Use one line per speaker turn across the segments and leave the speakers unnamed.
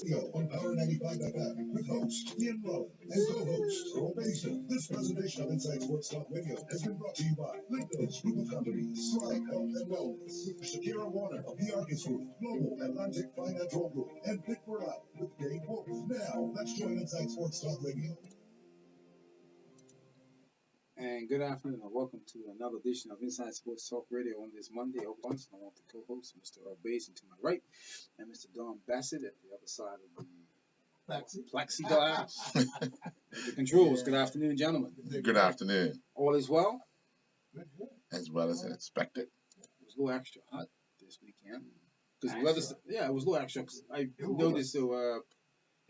On Power 95 FM with host Ian Lowe and co-host Earl Mason. This presentation of Inside Sports Talk Radio has been brought to you by Lincoln's Group of Companies, Strike Health and Wellness, Shakira Warner of the Arcus Group, Global Atlantic Financial Group, and Pick for Life with Dave Wolf. Now, let's join Inside Sports Talk Radio.
And good afternoon, and welcome to another edition of Inside Sports Talk Radio on this Monday. I want the co-host, Mr. Earl Basin, to my right, and Mr. Don Bassett at the other side of the plexiglass. The controls. Yeah. Good afternoon, gentlemen.
Good afternoon.
All is well?
As well as expected.
It was a little extra hot this weekend. Because the weather, it was a little extra. Cause I noticed the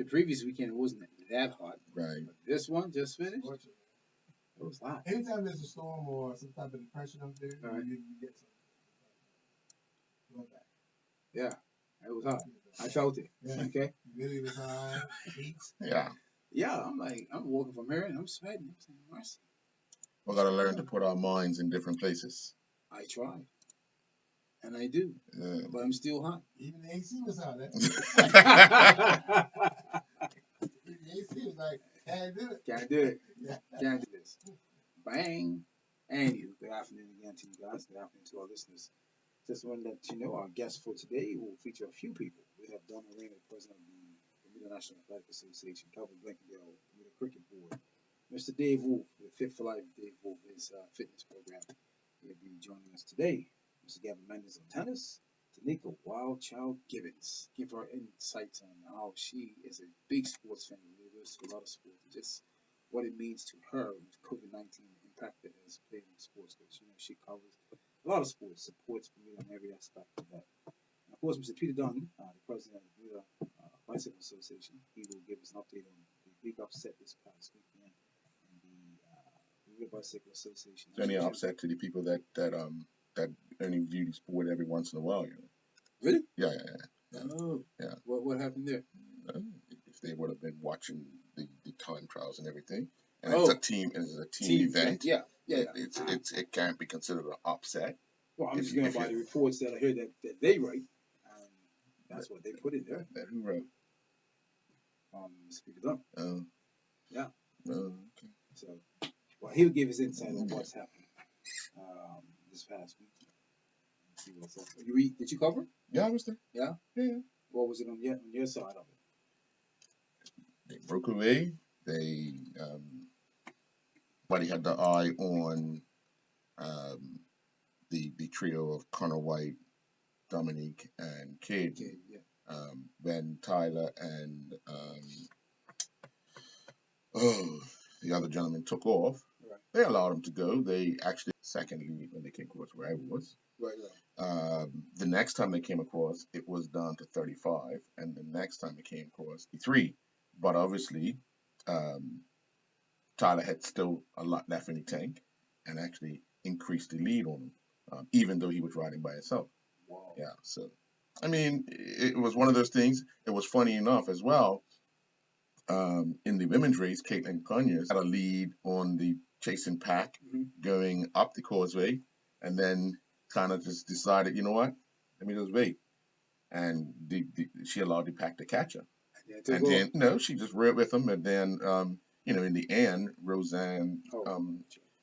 previous weekend it wasn't that hot.
Right.
But this one just finished. It was hot.
Anytime there's a storm or some type of depression up there, you get some.
Yeah, it was hot. I felt it.
Yeah.
Okay.
Really was high. Heat.
Yeah.
Yeah, I'm walking from here and I'm sweating. I'm saying, mercy.
We gotta learn to put our minds in different places.
I try. And I do. But I'm still hot.
Even the AC was hot. The AC was like, can't do it.
Can't do it. Can't do this. Bang. And you. Good afternoon again to you guys. Good afternoon to our listeners. Just want to let you know our guest for today will feature a few people. We have Don Moreno, president of the Bermuda National Athletic Association, Calvin Blankendale, Bermuda Cricket Board, Mr. Dave Wolf, with Fit for Life, Dave Wolf, his fitness program. He'll be joining us today. Mr. Gavin Mendes on tennis, Tanika Wild Child Gibbons. Give her insights on how she is a big sports fan, lives a lot of sports, just what it means to her with COVID-19 impact that has played on sports. Because she covers a lot of sports, supports Bermuda in every aspect of that. And of course, Mr. Peter Dunn, the president of the Bermuda Bicycle Association, he will give us an update on the big upset this past weekend in the Bermuda Bicycle Association.
It's only an upset to the people that only view the sport every once in a while,
Really?
Yeah.
Oh.
Yeah.
What happened there?
If they would have been watching the time trials and everything, and it's a team event.
Yeah.
It can't be considered an upset.
Well, I'm just going by the reports that I heard that they write. That's what they put in there.
That who wrote?
Mr. Peter Dunn.
Oh.
Yeah.
Oh, okay.
So, well, he'll give his insight on what's happening this past week. See what's up. Did you cover?
Yeah, I was there.
Yeah.
Yeah.
What was it on your side of it?
They broke away. They Buddy had the eye on the trio of Connor White, Dominique, and Kidd. When Tyler and the other gentleman took off,
right.
They allowed him to go. They actually secondly when they came across where I was.
Right.
The next time they came across, it was down to 35, and the next time it came across, 3. But obviously, Tyler had still a lot left in the tank, and actually increased the lead on him, even though he was riding by himself.
Wow.
Yeah. So, I mean, it was one of those things. It was funny enough as well. In the women's race, Caitlin Conyers had a lead on the chasing pack going up the causeway, and then kind of just decided, you know what, let me just wait. And she allowed the pack to catch her. And then, no, she just rode with them. And then, in the end, Roseanne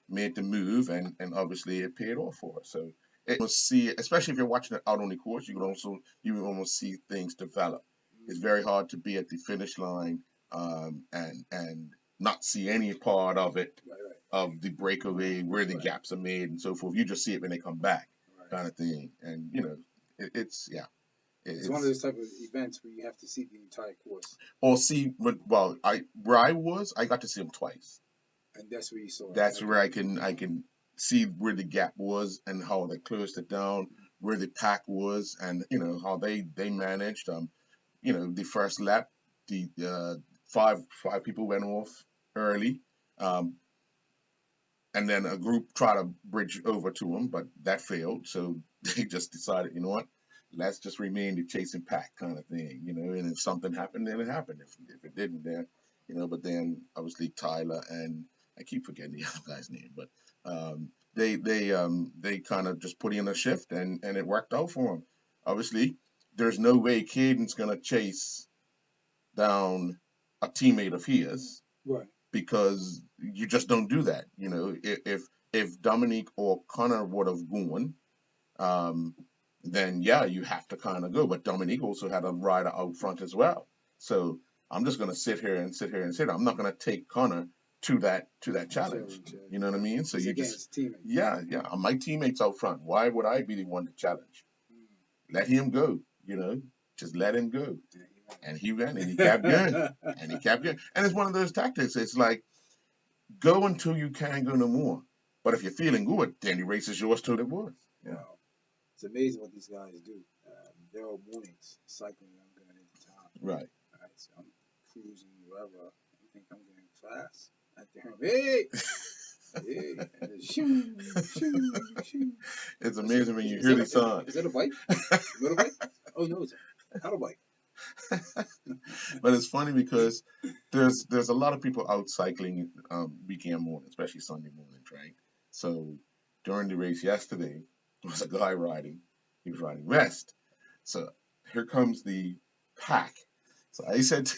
made the move, and obviously it paid off for her. So it was especially if you're watching it out on the course, you almost see things develop. It's very hard to be at the finish line and not see any part of it, of the breakaway, where the gaps are made and so forth. You just see it when they come back, kind of thing. And, it's
one of those type of events where you have to see the entire course.
Or see, where I was, I got to see them twice.
And that's where you saw it.
That's where I can see where the gap was and how they closed it down, where the pack was, and, how they managed. The first lap, the five people went off early. And then a group tried to bridge over to them, but that failed. So they just decided, you know what, let's just remain the chasing pack kind of thing, and if something happened, then it happened. If it didn't, then, but then obviously Tyler and I keep forgetting the other guy's name, but they kind of just put in a shift and it worked out for them. Obviously, there's no way Caden's going to chase down a teammate of his
Right.
because you just don't do that. You know, if Dominique or Connor would have gone, um, then yeah, you have to kind of go. But Dominique also had a rider out front as well. So I'm just gonna sit here and sit here and sit. I'm not gonna take Connor to that challenge. You know what I mean? So
It's
you
against
just
teammates.
yeah, my teammates out front. Why would I be the one to challenge? Let him go. You know, just let him go. And he ran and he kept going and he kept going. And it's one of those tactics. It's like go until you can't go no more. But if you're feeling good, then the race is yours till it was. Yeah.
Wow. It's amazing what these guys do. They're all mornings cycling. I'm going into town.
Right.
All right, so I'm cruising wherever. I think I'm going fast. At the helm, hey, hey, and then shoo, shoo, shoo.
It's amazing when you
Is
hear
that
these songs.
Is that a bike? Motorbike? Oh no, it's a paddle bike.
But it's funny because there's a lot of people out cycling weekend morning, especially Sunday mornings, right? So during the race yesterday, there was a guy riding. He was riding west. So here comes the pack. So I said,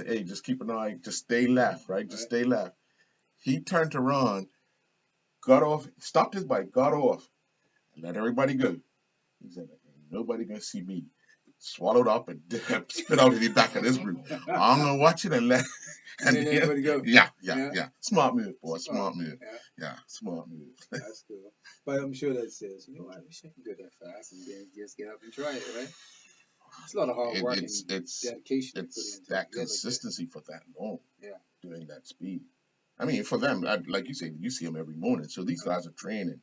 hey, just keep an eye, just stay left, right? Just stay left. He turned around, got off, stopped his bike, got off, and let everybody go. He said, ain't nobody gonna see me. Swallowed up and spit out in the back of this group. I'm gonna watch it and let
and then everybody go.
Yeah. Smart move, boy. Smart move. Yeah, smart move.
That's cool. But I'm sure that says, you know what, I wish I could go that fast and then just get up and try it, right? It's a lot of hard work and dedication.
It's that consistency for that long.
Yeah.
Doing that speed. I mean, for them, like you say, you see them every morning. So these guys are training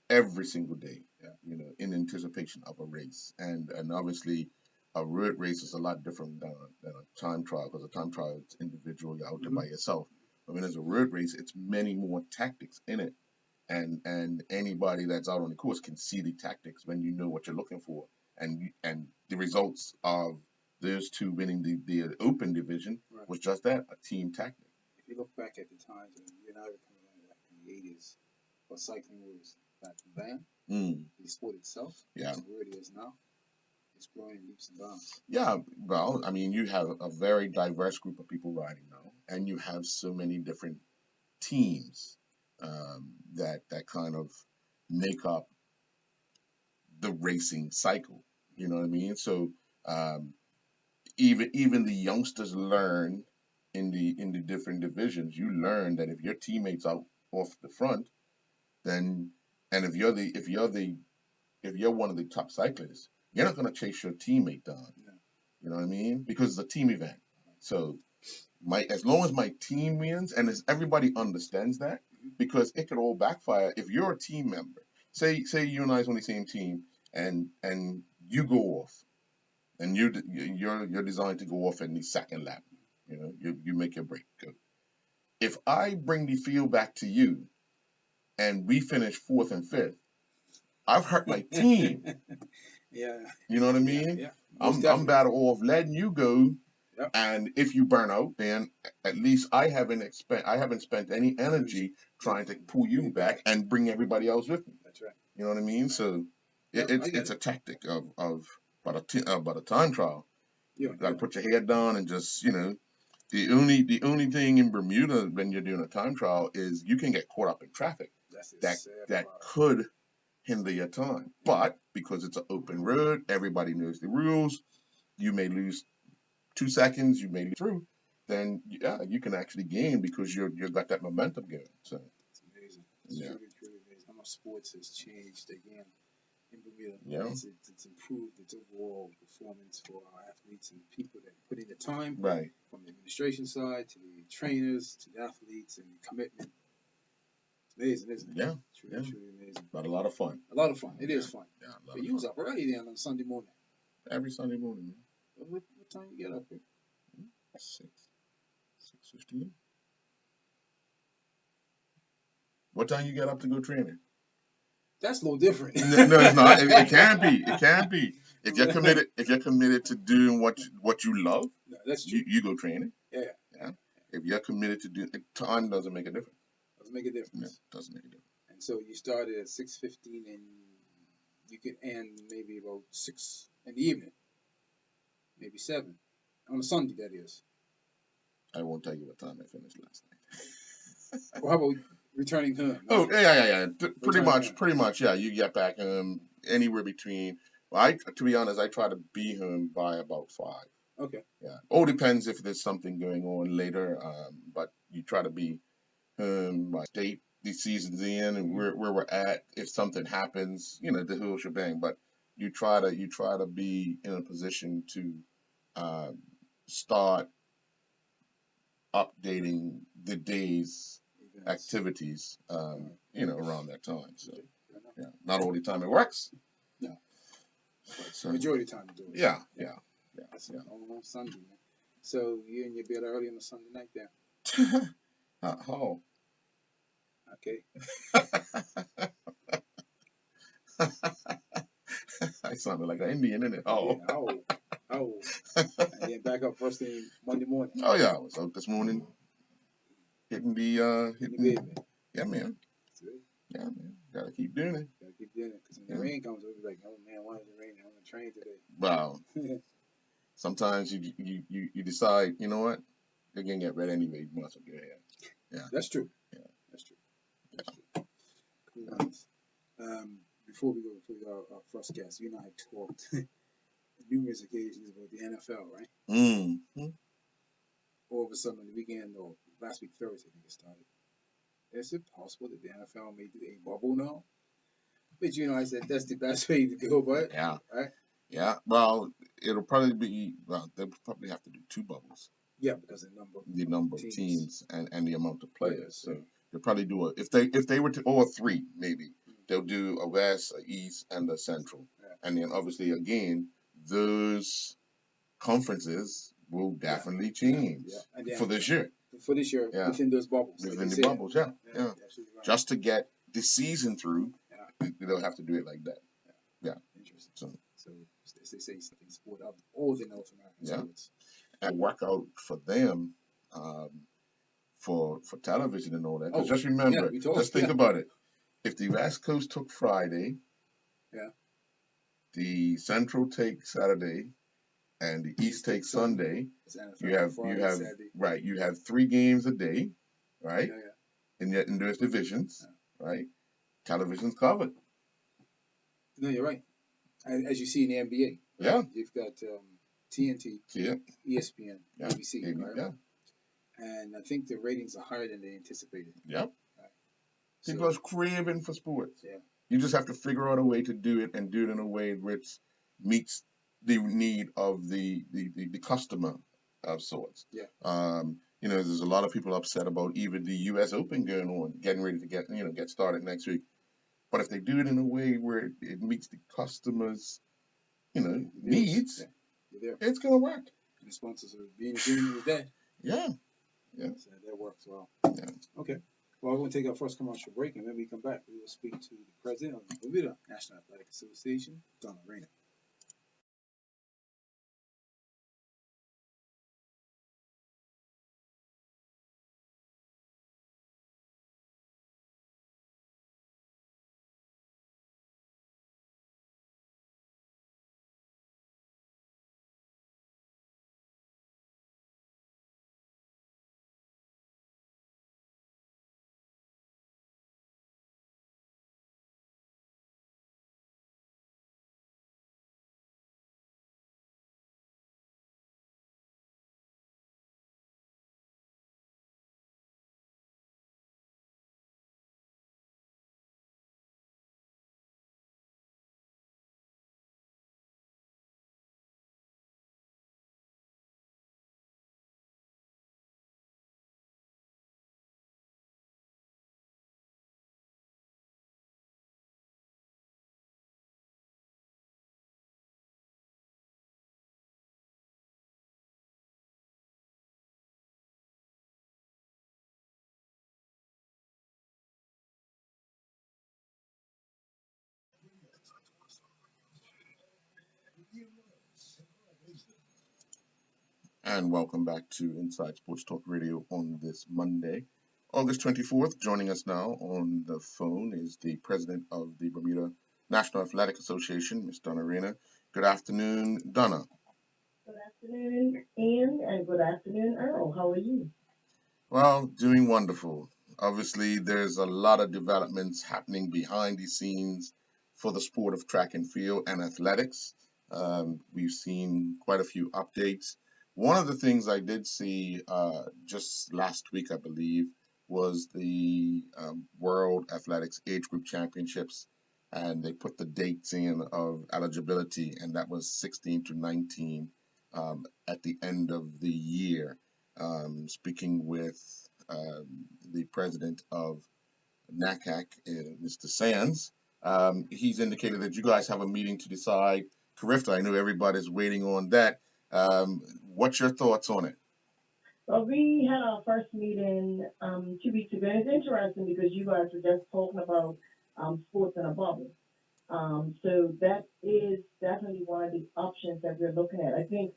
every single day, you know, in anticipation of a race. And obviously, a road race is a lot different than a time trial because a time trial is individual, you're out there by yourself. But when there's a road race, it's many more tactics in it. And anybody that's out on the course can see the tactics when you know what you're looking for. And the results of those two winning the open division was just that, a team tactic.
If you look back at the times when you and I were coming on back in the 80s, what cycling was back then, the sport itself, where it is now, it's growing in leaps and bounds.
Yeah, well, I mean, you have a very diverse group of people riding now, and you have so many different teams that kind of make up the racing cycle. You know what I mean? So even the youngsters learn in the different divisions. You learn that if your teammates out off the front, then and if you're one of the top cyclists, you're not going to chase your teammate down. You know what I mean? Because it's a team event. So as long as my team wins, and as everybody understands that, because it could all backfire if you're a team member. Say you and I is on the same team, and you go off, and you're designed to go off in the second lap. You know, you make your break. Go. If I bring the field back to you, and we finish fourth and fifth, I've hurt my team.
Yeah.
You know what I mean?
Yeah.
I'm better off letting you go. Yep. And if you burn out, then at least I haven't spent any energy trying to pull you back and bring everybody else with me.
That's right.
You know what I mean? So it's a tactic of about a time trial. You got to put your head down and just, you know, the only thing in Bermuda when you're doing a time trial is you can get caught up in traffic. That could hinder your time. But because it's an open road, everybody knows the rules. You may lose 2 seconds, you may lose through. Then yeah, you can actually gain because you've got that momentum going. So
it's amazing. It's truly amazing how much sports has changed again in Bermuda.
Yeah.
It's improved its overall performance for our athletes and people that put in the time.
Right.
From the administration side to the trainers to the athletes and the commitment. Amazing, isn't it?
Yeah.
Truly amazing.
But a lot of fun.
A lot of fun. It is fun.
Yeah,
but you was up early then on Sunday morning.
Every Sunday morning.
What time you get up here?
6:15. What time you get up to go training?
That's a little different.
No, it's not. It can be. It can be. If you're committed to doing what you love,
that's true.
You go training.
Yeah.
If you're committed to doing, time doesn't make a difference.
Doesn't make a difference.
No, doesn't make a difference.
And so you started at 6:15, and you could end maybe about 6 in the evening, maybe 7. On a Sunday, that is.
I won't tell you what time I finished last night.
Well, how about returning home?
Oh, yeah. Pretty
Returning home.
much, yeah. You get back anywhere between. Well, to be honest, I try to be home by about 5.
Okay.
Yeah. All depends if there's something going on later. But you try to be home by state the season's in and where we're at. If something happens, the whole shebang. But you try to be in a position to start updating the day's activities, around that time. So, yeah, not all the time it works.
No. So, majority of the time you do it.
Yeah.
That's on Sunday, man. So you in your bed early on a Sunday night there?
Oh.
Okay.
I sounded like an Indian, innit? Oh.
Yeah, and then back up first thing Monday morning.
Oh yeah, I was out this morning hitting the yeah, man. Yeah, man. Gotta keep doing it.
Because when the rain comes, we'll be like, oh man, why is it raining? I'm on the train today.
Wow. Sometimes you decide, you know what? They're gonna get red anyway. You must as well go ahead. Yeah.
That's true.
Yeah.
That's true. Cool. Before we go to our first guest, you and I have talked numerous occasions about the NFL, right?
Mm-hmm.
All of a sudden on the weekend, or last week Thursday, I think it started. Is it possible that the NFL may do a bubble now? But I said that's the best way to go, but
Yeah.
right?
Yeah. Well, it'll probably be they'll probably have to do 2 bubbles.
Yeah, because the
number of teams and the amount of players. So
yeah.
they'll probably do if they were to, or 3 maybe, they'll do a West, a East, and a Central.
Yeah.
And then obviously again, those conferences will definitely change for this year.
Yeah. Within those bubbles.
Within the bubbles, yeah. Right. Just to get the season through, they'll have to do it like that. Yeah.
Interesting. So as they say, something sport of all the North American sports.
And work out for them, for television and all that. Because just remember, just think about it. If the West Coast took Friday, the Central takes Saturday, and the East takes Sunday, you have right. You have 3 games a day, right? In those divisions, right? Television's covered.
No, you're right. As you see in the NBA,
yeah,
you've got TNT, ESPN, ABC, right?
Yeah.
And I think the ratings are higher than they anticipated.
Yep. Right. People are craving for sports.
Yeah.
You just have to figure out a way to do it and do it in a way which meets the need of the customer of sorts.
Yeah.
There's a lot of people upset about even the U.S. Open going on, getting ready to get started next week. But if they do it in a way where it meets the customers, needs, it's gonna work.
The sponsors are being agreeing with that.
Yeah.
So that works well.
Yeah.
Okay. Well, we're going to take our first commercial break, and when we come back, we will speak to the president of the Bermuda National Athletic Association, Donna Rayner.
And welcome back to Inside Sports Talk Radio on this Monday, August 24th. Joining us now on the phone is the president of the Bermuda National Athletic Association, Ms. Donna Rayner. Good afternoon, Donna.
Good afternoon, Ian, and good afternoon, Earl. How are you?
Well, doing wonderful. Obviously, there's a lot of developments happening behind the scenes for the sport of track and field and athletics. We've seen quite a few updates. One of the things I did see just last week, I believe, was the World Athletics Age Group Championships, and they put the dates in of eligibility, and that was 16 to 19 at the end of the year. Speaking with the president of NACAC, Mr. Sands. He's indicated that you guys have a meeting to decide Carifta. I know everybody's waiting on that. What's your thoughts on it?
Well, we had our first meeting 2 weeks ago, and it's interesting because you guys were just talking about sports in a bubble. So that is definitely one of the options that we're looking at. I think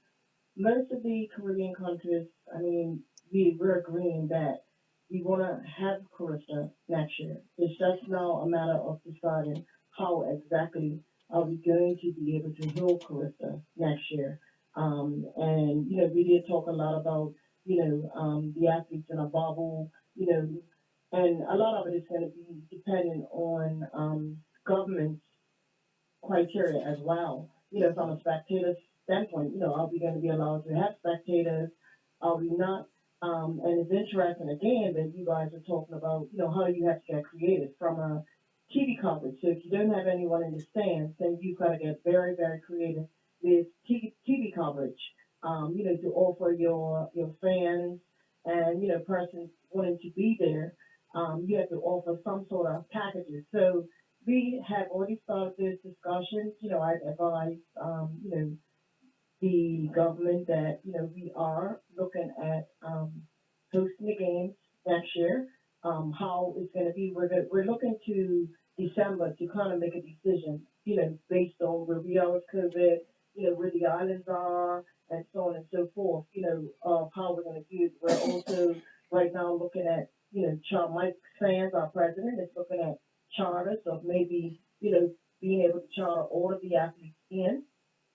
most of the Caribbean countries, I mean, we're agreeing that we want to have Carissa next year. It's just now a matter of deciding how exactly are we going to be able to hold Carissa next year. And, we did talk a lot about, the athletes in a bubble, and a lot of it is going to be dependent on governments criteria as well. From a spectator standpoint, are we going to be allowed to have spectators? Are we not? And it's interesting again that you guys are talking about, how you have to get creative from a TV coverage. So if you don't have anyone in the stands, then you've got to get very, very creative with TV coverage. To offer your fans and persons wanting to be there, you have to offer some sort of packages. So we have already started those discussions. I advise, the government that, we are looking at hosting the games next year. How it's going to be, we're looking to December to kind of make a decision, based on where we are with COVID, where the islands are, and so on and so forth, of how we're going to do it. We're also right now looking at, Mike Sands, our president, is looking at charters of maybe, being able to charter all of the athletes in.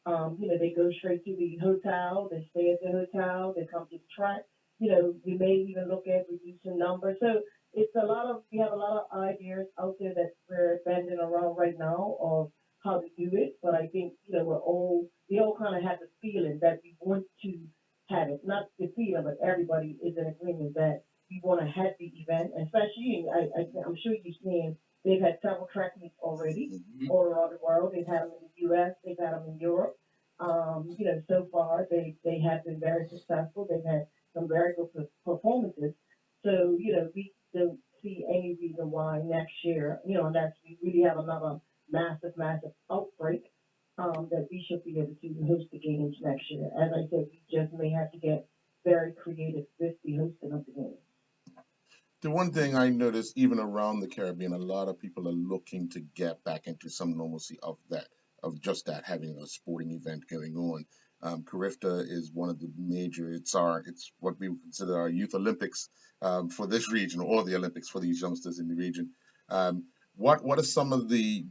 They go straight to the hotel, they stay at the hotel, they come to the track. We may even look at reducing numbers. So we have a lot of ideas out there that we're bending around right now of how to do it. But I think, we all kind of have the feeling that we want to have it. Not the feeling, but everybody is in agreement that we want to have the event. And especially, I'm sure you've seen, they've had several track meets already all around the world. They've had them in the U.S., they've had them in Europe. So far they have been very successful. They've had some very good performances. So, we don't see any reason why next year, unless we really have another massive, massive outbreak, that we should be able to host the games next year. As I said, we just may have to get very creative with the hosting of the games.
The one thing I noticed, even around the Caribbean, a lot of people are looking to get back into some normalcy of that, of just that, having a sporting event going on. Carifta is one of the major. It's what we would consider our youth Olympics for this region, or the Olympics for these youngsters in the region. What are some of the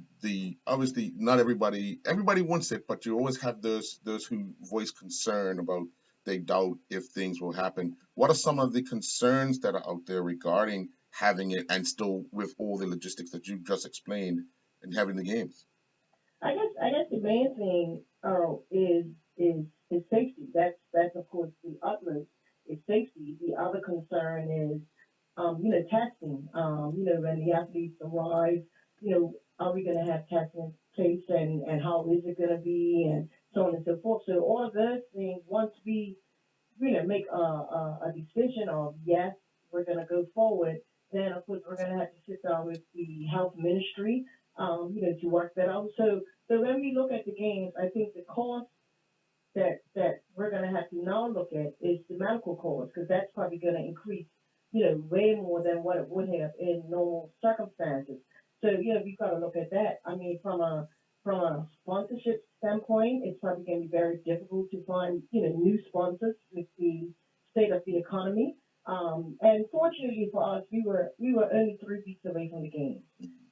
obviously not everybody wants it, but you always have those who voice concern about, they doubt if things will happen. What are some of the concerns that are out there regarding having it and still with all the logistics that you just explained and having the games?
I guess the main thing, is safety. That's of course the utmost is safety. The other concern is, testing. When the athletes arrive, are we going to have testing in place, and how is it going to be, and so on and so forth. So all of those things, once we make a decision of yes, we're going to go forward, then of course we're going to have to sit down with the health ministry, to work that out. So when we look at the games, I think the cost that we're going to have to now look at is the medical cost, because that's probably going to increase, way more than what it would have in normal circumstances. So we've got to look at that. I mean, from a sponsorship standpoint, it's probably going to be very difficult to find, new sponsors with the state of the economy. And fortunately for us, we were only 3 weeks away from the game.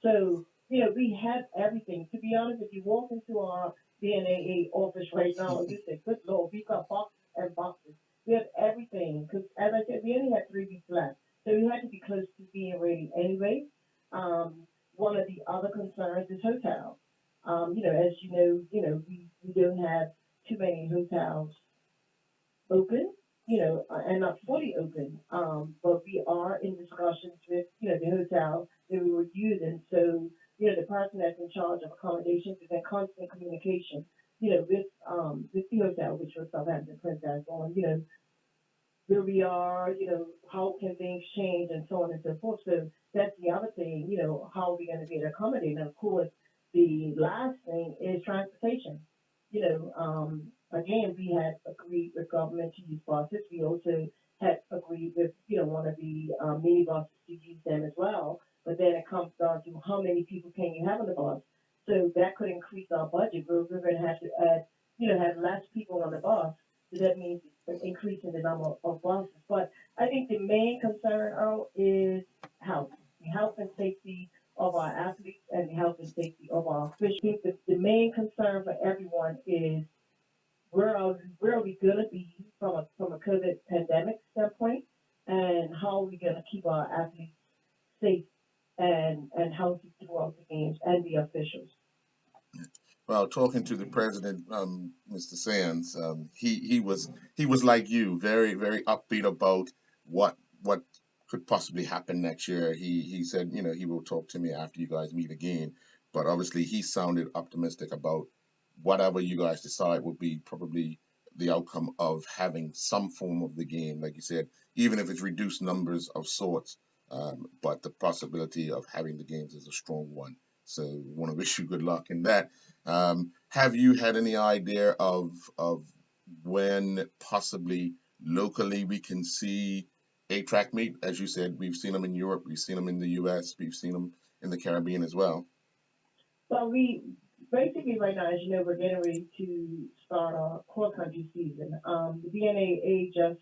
So we have everything. To be honest, if you walk into our BNAA office right now, and you say, good Lord, we got boxes and boxes. We have everything, because as I said, we only had 3 weeks left. So we had to be close to being ready anyway. One of the other concerns is hotels. As we don't have too many hotels open, and not fully open. But we are in discussions with, the hotel that we were using. So, the person that's in charge of accommodations is in constant communication, with the hotel, which was Southampton Princess, on, where we are, how can things change and so on and so forth. So that's the other thing, how are we going to be able to accommodate? And of course, the last thing is transportation. Again, we had agreed with government to use buses. We also had agreed with, one of the minibuses to use them as well. But then it comes down to how many people can you have on the bus. So that could increase our budget. We're going to have to add, have less people on the bus. So that means increasing the number of buses. But I think the main concern, Earl, is health, the health and safety of our athletes and the health and safety of our officials. I think the main concern for everyone is where are we going to be from a COVID pandemic standpoint, and how are we going to keep our athletes safe and healthy throughout the games and the officials.
Well, talking to the president, Mr. Sands, he was like you, very very upbeat about what could possibly happen next year. He said, he will talk to me after you guys meet again, but obviously he sounded optimistic about whatever you guys decide would be probably the outcome of having some form of the game, like you said, even if it's reduced numbers of sorts. But the possibility of having the games is a strong one. So, we want to wish you good luck in that. Have you had any idea of when possibly locally we can see a track meet? As you said, we've seen them in Europe, we've seen them in the U.S., we've seen them in the Caribbean as well.
Well, we basically right now, as you know, we're getting ready to start our cross country season. The BNAA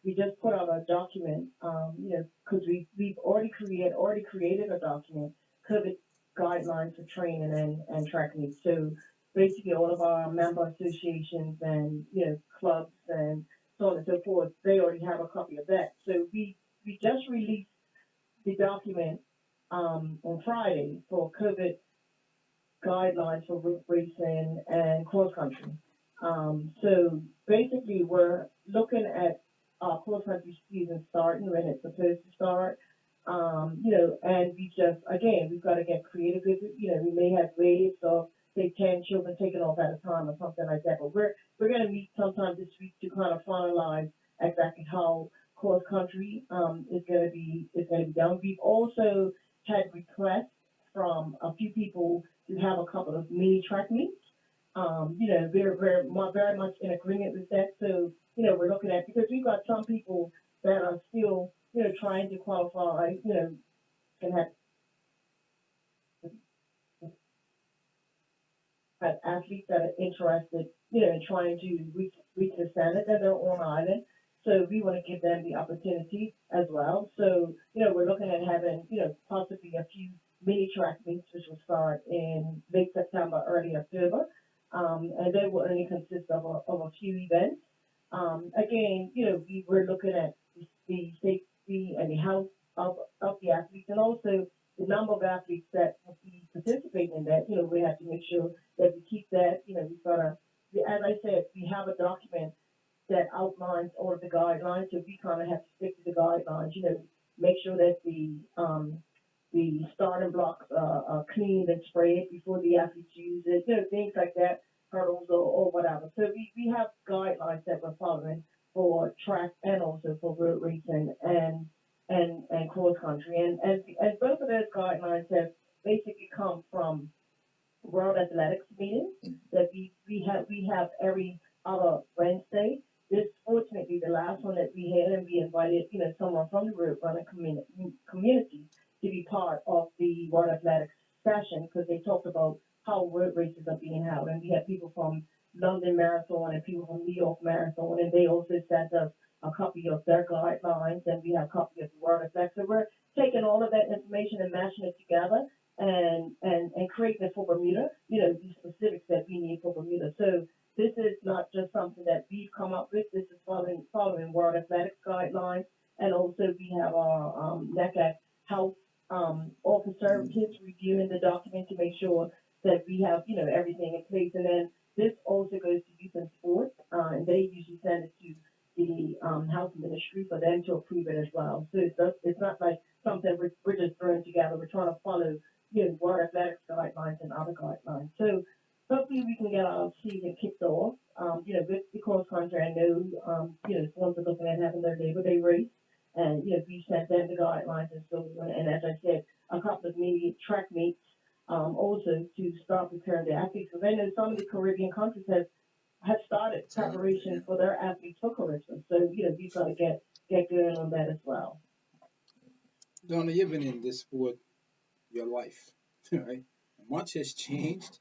we just put out a document, because we've already created a document, COVID guidelines for training and track meets. So basically, all of our member associations and clubs and so on and so forth, they already have a copy of that. So we just released the document on Friday for COVID guidelines for road racing and cross country. So basically, we're looking at our cross country season starting when it's supposed to start. And we've got to get creative with it. We may have waves of say 10 children taking off at a time or something like that. But we're going to meet sometime this week to kind of finalize exactly how cross country is going to be done. We've also had requests from a few people to have a couple of mini track meets. We're very much in agreement with that. So, we're looking at, because we've got some people that are still, trying to qualify, and have athletes that are interested, in trying to reach the standard that they're on island. So we want to give them the opportunity as well. So, we're looking at having, possibly a few mini track meets, which will start in late September, early October. And they will only consist of a few events. Again, we're looking at the safety and the health of the athletes, and also the number of athletes that will be participating in that. We have to make sure that we keep that. We've got to, as I said, we have a document that outlines all of the guidelines, so we kind of have to stick to the guidelines. Make sure that the starting blocks are cleaned and sprayed before the athletes use it. Things like that, hurdles or whatever. So we have guidelines that we're following for track and also for road racing and cross country. And both of those guidelines have basically come from World Athletics meetings that we have every other Wednesday. This fortunately the last one that we had, and we invited someone from the road running community to be part of the World Athletics session, because they talked about how road races are being held, and we had people from London Marathon and people from New York Marathon, and they also sent us a copy of their guidelines, and we have a copy of the World Athletics. So we're taking all of that information and mashing it together and creating it for Bermuda, you know, the specifics that we need for Bermuda. So this is not just something that we've come up with. This is following World Athletics guidelines, and also we have our NECAC health officer, his reviewing the document to make sure that we have, you know, everything in place. And then this also goes to youth and sports, and they usually send it to the health ministry for them to approve it as well. So it's not like something we're just throwing together. We're trying to follow, you know, World Athletics guidelines and other guidelines. So hopefully we can get our season kicked off. You know, with the cross country, I know, you know, schools are looking at having their Labor Day race, and you know, we sent them the guidelines and so on. And as I said, a couple of maybe track meets, also to start preparing the athletes. Because I know some of the Caribbean countries have started preparation for their athletes for Caribbean. So you know, we've got to get going on that as well.
Donna, you've been in this sport your life, right? Much has changed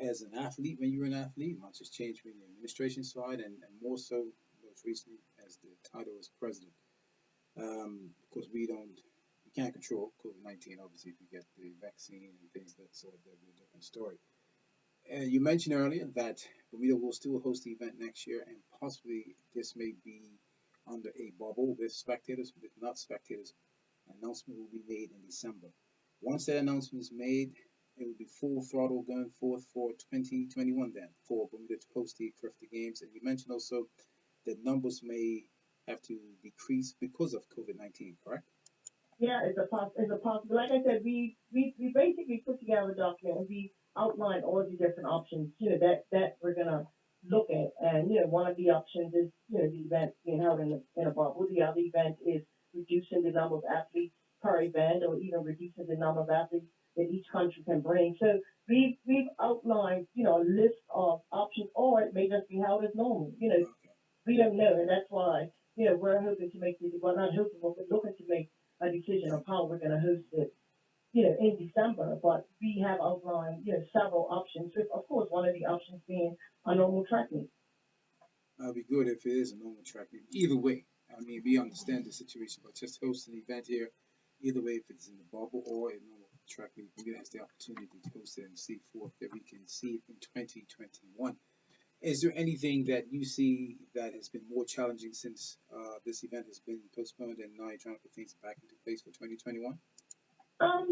as an athlete when you were an athlete. Much has changed when you're administration side, and more so most recently as the title as president. Of course, we can't control COVID-19. Obviously, if you get the vaccine and things that sort, that'll be a different story. You mentioned earlier that Bermuda will still host the event next year, and possibly this may be under a bubble with spectators, with not spectators. An announcement will be made in December. Once that announcement is made, it will be full throttle going forth for 2021 then, for Bermuda to host the Carifta Games. And you mentioned also that numbers may have to decrease because of COVID-19, correct?
Yeah, it's a possible. Like I said, we basically put together a document and we outlined all the different options, you know, that we're gonna look at. And you know, one of the options is, you know, the event being held in a bubble. The other event is reducing the number of athletes per event, or even reducing the number of athletes that each country can bring. So we've outlined, you know, a list of options, or it may just be held as normal. You know, we don't know, and that's why, you know, we're hoping to make well, not hoping, but we're looking to make a decision of how we're going to host it, you know, in December. But we have outlined, you know, several options, with, of course, one of the options being a normal track meet.
It'd be good if it is a normal track meet. Either way, I mean, we understand the situation, but just host an event here, either way, if it's in the bubble or a normal track meet, we has the opportunity to host it and see forth that we can see it in 2021. Is there anything that you see that has been more challenging since this event has been postponed, and now you're trying to put things back into place for 2021?
Um,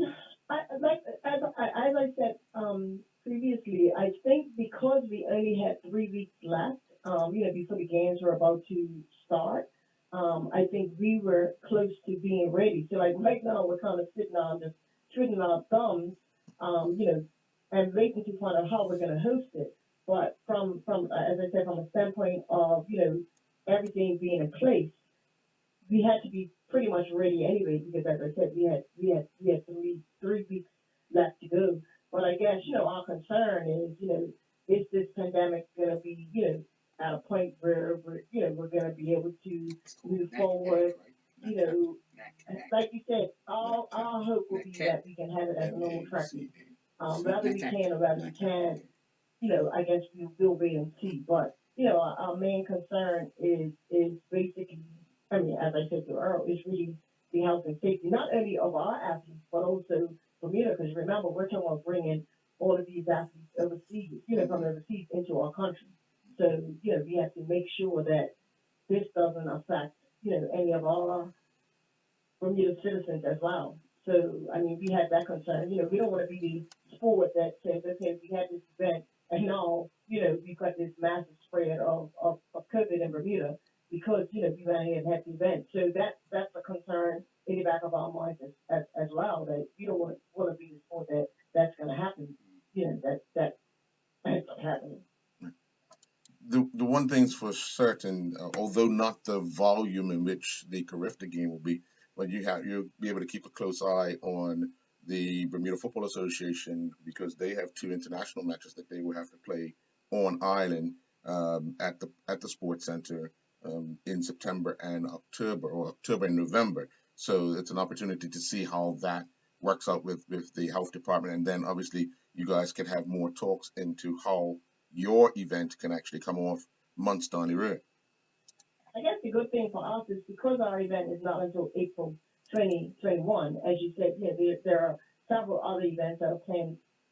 as I said previously, I think because we only had 3 weeks left, you know, before the games were about to start, I think we were close to being ready. So like right now, we're kind of sitting on just twiddling our thumbs, you know, and waiting to find out how we're going to host it. But from as I said, from a standpoint of, you know, everything being in place, we had to be pretty much ready anyway, because as I said, we had three weeks left to go. But I guess, you know, our concern is, you know, is this pandemic gonna be, you know, at a point where we're gonna be able to move forward, you know, like you said, our hope will be that we can have it as a normal track meet. Whether we can or whether we can't, you know, I guess we'll wait and see. But you know, our main concern is basically, I mean, as I said to Earl, is really the health and safety, not only of our athletes, but also Bermuda. Because remember, we're talking about bringing all of these athletes overseas, you know, from overseas into our country. So you know, we have to make sure that this doesn't affect, you know, any of our Bermuda citizens as well. So, I mean, we had that concern. You know, we don't want to be the sport that says, okay, we had this event and now, you know, we've got this massive spread of COVID in Bermuda because, you know, we went ahead and had the event. So that's a concern in the back of our minds as well, that you don't want to be the sport that's going to happen, you know, that ends up happening.
The one thing's for certain, although not the volume in which the Carifta game will be, but you'll be able to keep a close eye on the Bermuda Football Association, because they have 2 international matches that they will have to play on island, at the Sports Center, in September and October, or October and November. So it's an opportunity to see how that works out with the health department, and then obviously you guys can have more talks into how your event can actually come off months down the road.
I guess the good thing for us is because our event is not until April 2021, as you said, yeah, there are several other events that are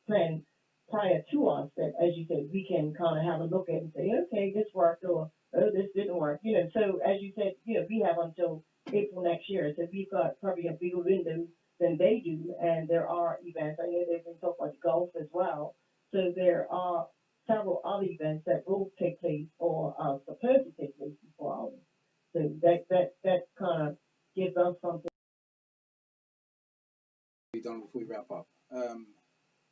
planned prior to us that, as you said, we can kind of have a look at and say, okay, this worked or oh, this didn't work. So as you said, we have until April next year, so we've got probably a bigger window than they do, and there are events. I know they've been talking about golf as well, so there are several other events that will take place or are supposed to take place before ours. So that kind of gives us something.
Be done before we wrap up.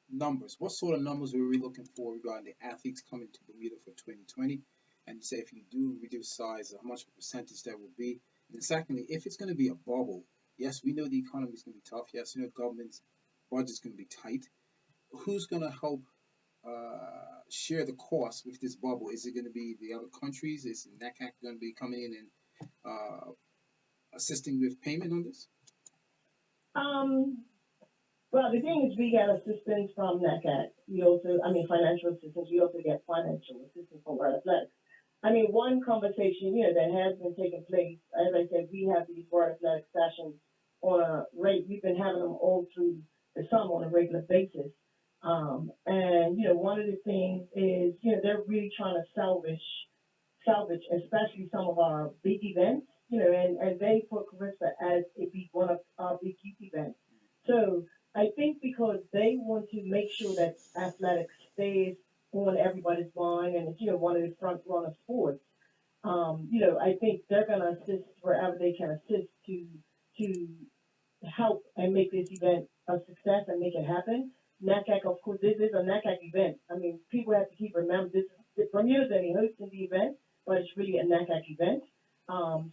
Numbers. What sort of numbers were we looking for regarding the athletes coming to Bermuda for 2020? And say if you do reduce size, how much of a percentage that will be? And then secondly, if it's going to be a bubble, yes, we know the economy is going to be tough. Yes, we know government's budget is going to be tight. Who's going to help share the cost with this bubble? Is it going to be the other countries? Is NACAC going to be coming in and assisting with payment on this?
Um, well, the thing is, we get assistance from NACAT. We also, financial assistance. We also get financial assistance from World Athletics. One conversation, that has been taking place, as I said, we have these World Athletics sessions on a rate. We've been having them all through the summer on a regular basis. One of the things is, they're really trying to salvage, especially some of our big events, and they put Carissa as it be one of our big youth events. So I think because they want to make sure that athletics stays on everybody's mind and it's, one of the front runner sports, I think they're going to assist wherever they can assist to help and make this event a success and make it happen. NACAC, of course, this is a NACAC event. People have to keep remember this. Bermuda's only hosting the event, but it's really a NACAC event.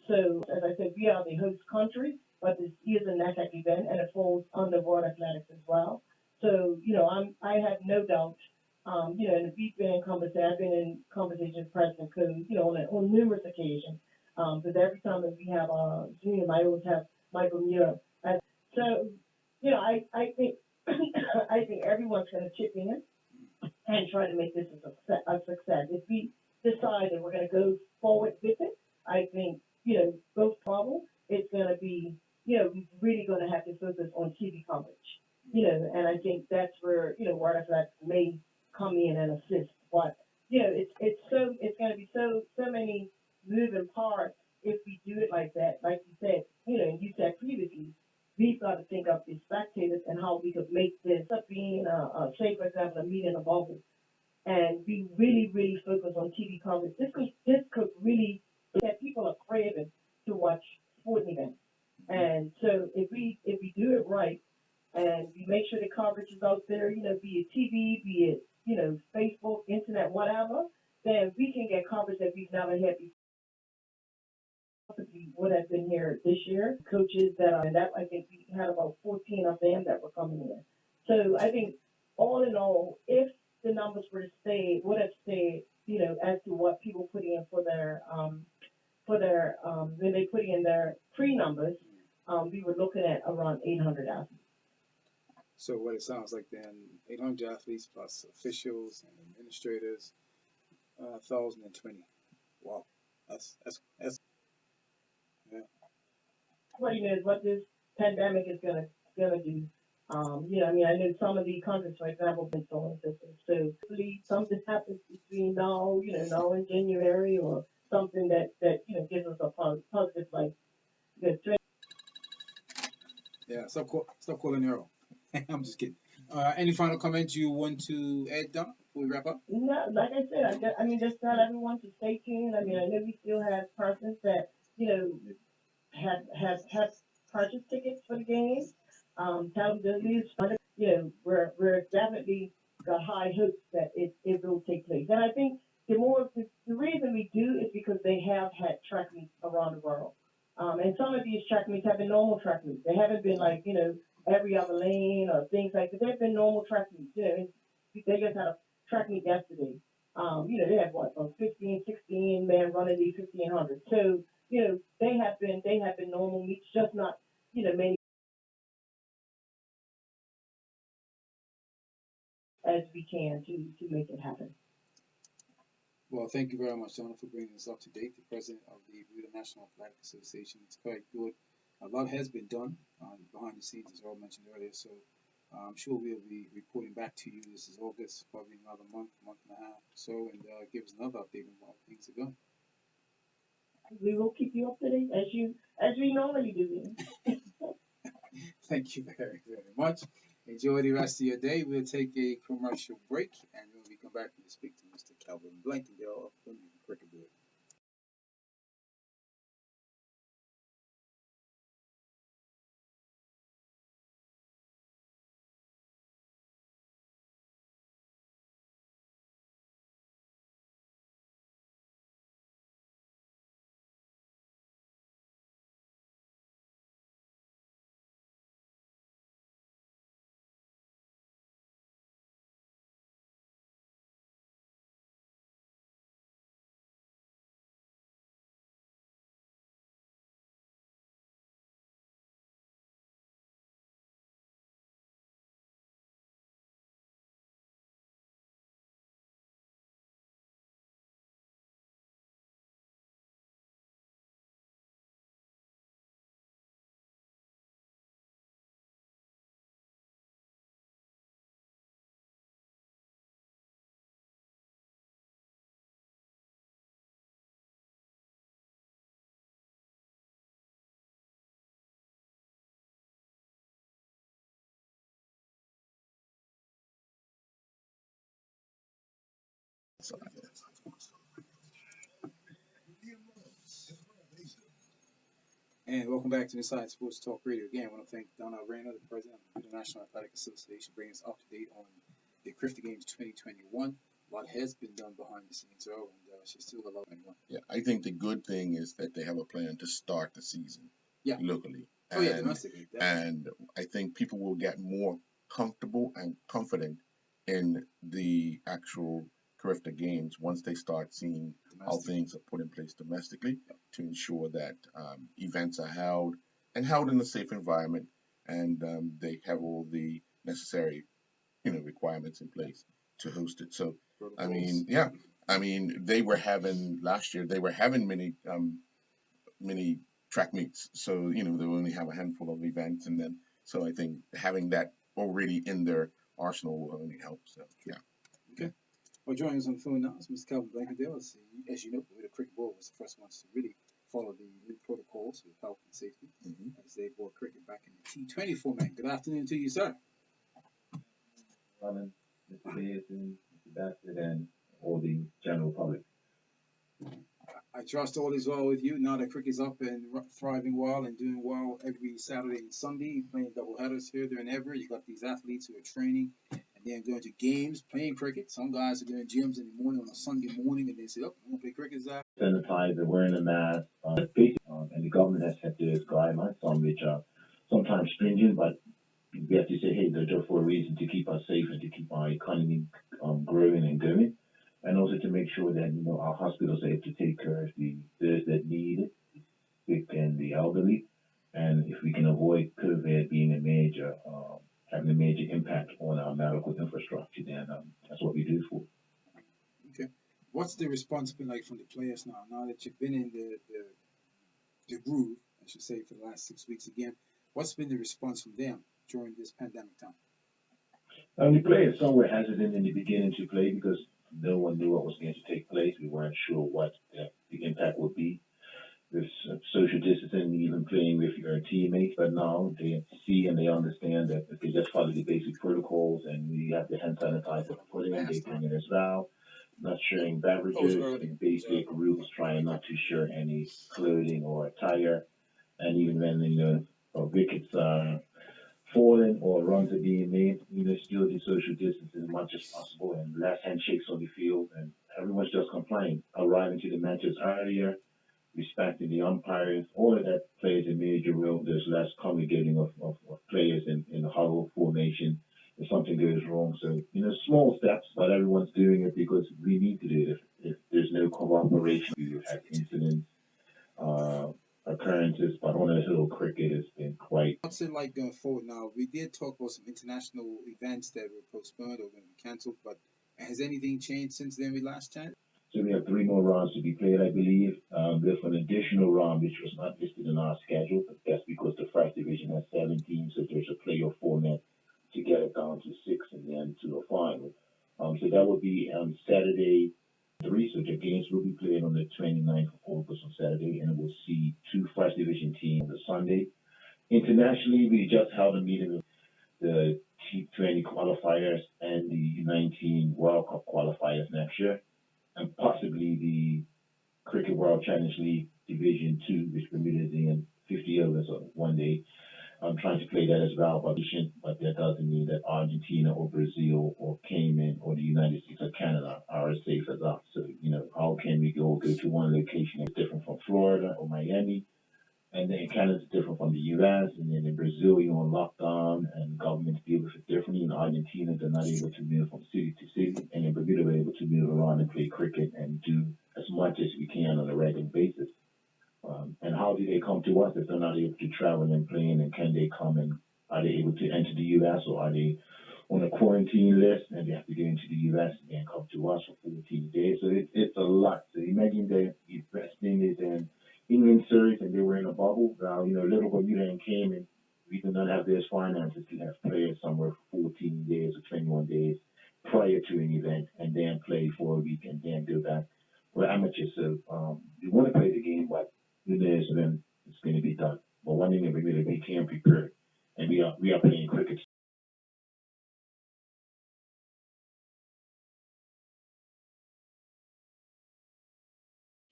So as I said, we are the host country, but this is a NACAC event and it falls under World Athletics as well. So I have no doubt. And we've been in conversation. I've been in conversation with President Coons, on numerous occasions. Because every time that we have a Zoom, I always have Michael Muir. So, I think I think everyone's going to chip in and try to make this a success. If we decide that we're going to go forward with it, I think, both problem, it's going to be, we're really going to have to focus on TV coverage, and I think that's where, World Athletics may come in and assist. But, it's going to be so many moving parts if we do it like that. Like you said, and you said previously, we've got to think of the spectators and how we could make this up being say for example a meeting in a bubble and be really, really focused on TV coverage. This could really that people are craving to watch sporting events. And so if we do it right and we make sure the coverage is out there, be it TV, be it, Facebook, internet, whatever, then we can get coverage that we've never had before. Would have been here this year. Coaches that are in that, I think we had about 14 of them that were coming in. So I think all in all, if the numbers were to stay, would have stayed, as to what people put in for their when they put in their pre numbers, we were looking at around 800 athletes.
So what it sounds like then, 800 athletes plus officials and administrators, 1,020. Wow, that's yeah.
Nobody knows what this pandemic is gonna do. I know some of the countries, for example, been solar systems. So hopefully something happens between now, now in January or something that gives us a positive like good trade.
Yeah, stop calling Earl. I'm just kidding. Any final comments you want to add, Donna, before we wrap up?
No, like I said, just tell everyone to stay tuned. I know we still have persons that have purchased tickets for the games. Tell them to leave. We're definitely got high hopes that it will take place. And I think the reason we do is because they have had track meets around the world. And some of these track meets have been normal track meets. They haven't been like, every other lane or things like that. They've been normal track meets, and they just had a track meet yesterday. They had what, 15, 16 men running the 1500. So, they have been normal meets, just not, many as we can to make it happen.
Well, thank you very much, Donna, for bringing us up to date. The president of the Bermuda National Athletic Association. It's quite good. A lot has been done behind the scenes, as Earl mentioned earlier. So I'm sure we'll be reporting back to you. This is August, probably another month, month and a half or so, and give us another update on how things are going.
We will keep you up to date as we normally do.
Thank you very, very much. Enjoy the rest of your day. We'll take a commercial break, and when we come back, we'll speak to Mr. Calvin Blankendale of Bermuda Cricket Board.
So,
And welcome back to Inside Sports Talk Radio. Again, I want to thank Donna Rayner, the president of the International Athletic Association, bringing us up to date on the Cricket Games 2021. A lot has been done behind the scenes, though, and she's still alive.
yeah, I think the good thing is that they have a plan to start the season locally.
Oh, yeah, domestically.
And I think people will get more comfortable and confident in the actual Carifta games once they start seeing how things are put in place domestically to ensure that events are held and held in a safe environment, and they have all the necessary, requirements in place to host it. So, I mean, yeah, I mean, they were having last year. They were having many track meets, so they only have a handful of events, and then so I think having that already in their arsenal will only help. So, yeah.
Okay. Well, joining us on the phone now is Mr. Calvin Blankendale. As you know, the cricket board was the first ones to really follow the new protocols with health and safety as they brought cricket back in the T20 format. Good afternoon to you, sir.
Mr. Bates and Mr. Bassett and all the general public.
I trust all is well with you now that cricket's up and thriving well and doing well every Saturday and Sunday, playing double headers here, there, and ever. You got these athletes who are training and then going to games, playing cricket. Some guys are doing gyms in the morning on a Sunday morning and they say, oh, I'm going to play cricket.
Sanitizer, wearing a mask, and the government has set those guidelines, some which are sometimes stringent, but we have to say, hey, they're there for a reason to keep us safe and to keep our economy growing and going, and also to make sure that our hospitals are able to take care of those that need it, the sick and the elderly, and if we can avoid COVID being having a major impact on our medical infrastructure, then that's what we do for.
Okay, what's the response been like from the players now that you've been in the groove, I should say, for the last 6 weeks again? What's been the response from them during this pandemic time?
The players, some were hesitant in the beginning to play because no one knew what was going to take place. We weren't sure what the impact would be with social distancing, even playing with your teammates. But now they see and they understand that if they just follow the basic protocols and we have the hand sanitizer to put in, they bring it as well. Not sharing beverages and basic rules, trying not to share any clothing or attire. And even when wickets are falling or runs are being made, still the social distance as much as possible and less handshakes on the field, and everyone's just complying, arriving to the matches earlier, respecting the umpires. All of that plays a major role. There's less congregating of players in a huddle formation if something goes wrong. So, small steps, but everyone's doing it because we need to do it. If there's no cooperation, we have incidents, occurrences, but on a whole, cricket has been quite.
What's it like going forward now? We did talk about some international events that were postponed or going to be cancelled, but has anything changed since then we last chatted?
So we have 3 more rounds to be played, I believe. There's an additional round which was not listed in our schedule, but that's because the first division has 7 teams, so there's a playoff format to get it down to 6 and then to a final. So that will be on Saturday 3. So the games will be played on the 29th of August on Saturday, and we'll see two First Division teams on the Sunday. Internationally, we just held a meeting with the T20 qualifiers and the U19 World Cup qualifiers next year, and possibly the Cricket World Challenge League Division 2, which Bermuda is in 50 overs on one day. I'm trying to play that as well, but that doesn't mean that Argentina or Brazil or Cayman or the United States or Canada are as safe as us. So, how can we go to one location that's different from Florida or Miami? And then Canada's different from the US, and then in Brazil, you're on lockdown, and governments deal with it differently. In Argentina, they're not able to move from city to city, and in Bermuda, we're able to move around and play cricket and do as much as we can on a regular basis. And how do they come to us if they're not able to travel and play? And can they come, and are they able to enter the US, or are they on a quarantine list and they have to get into the US and then come to us for 14 days? So it's a lot. So imagine the best thing is in England series and they were in a bubble. Little Bermuda and Cayman, we do not have those finances to have players somewhere for 14 days or 21 days prior to an event and then play for a week and then do that. We're amateurs, so we want to play the game, but who knows when it's going to be done. But one thing that we can prepare, and we are playing cricket.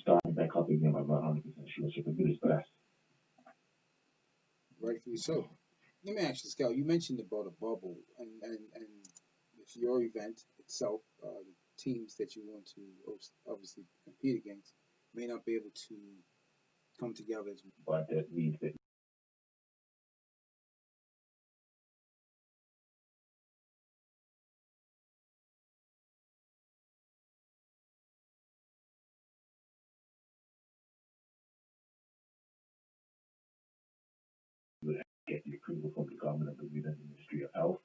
Starting back up again, I'm not 100% sure. So Bermuda's best.
Rightfully so. Let me ask you, Scout. You mentioned about a bubble, and with your event itself, the teams that you want to obviously compete against may not be able to come together as
but that means that you would have to get the approval from the government of Bermuda and the Ministry of Health.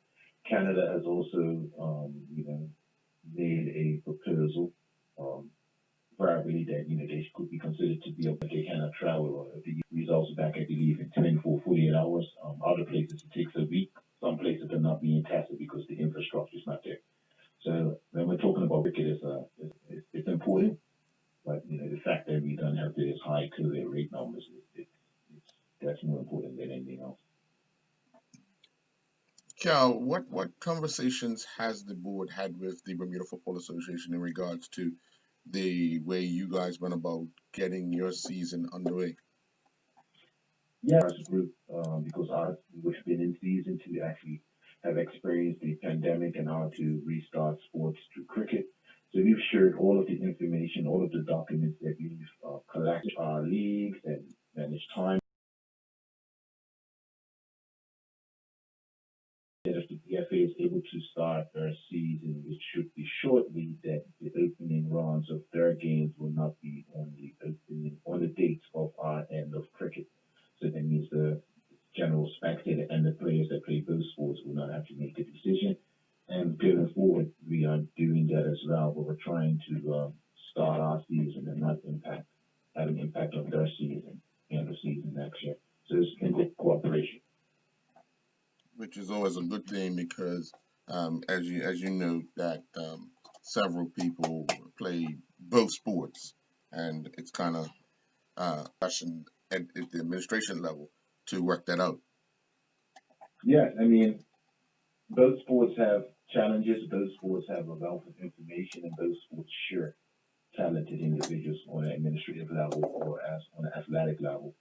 Canada has also, made a proposal, verbally that they could be considered to be able, they cannot travel, or if the results are back, I believe, in 24, 48 hours. Other places it takes a week. Some places are not being tested because the infrastructure is not there. So when we're talking about cricket, it's important, but the fact that we don't have this high COVID rate numbers, that's more important than anything else.
Cal, what conversations has the board had with the Bermuda Football Association in regards to the way you guys went about getting your season underway?
Yeah, as a group, because we've been in season to actually have experienced the pandemic and how to restart sports through cricket. So we've shared all of the information, all of the documents that we've collected, our leagues and managed time. If the PFA is able to start their season, which should be shortly, that the opening rounds of their games will not be on the dates of our end of cricket. So that means the general spectator and the players that play both sports will not have to make a decision. And going forward, we are doing that as well, but we're trying to start our season and not have an impact on their season and the season next year. So it's in good cooperation.
Which is always a good thing because, as you know, that several people play both sports, and it's kind of question at the administration level to work that out.
Yeah, I mean, both sports have challenges. Both sports have a wealth of information, and both sports share talented individuals on an administrative level or as on an athletic level.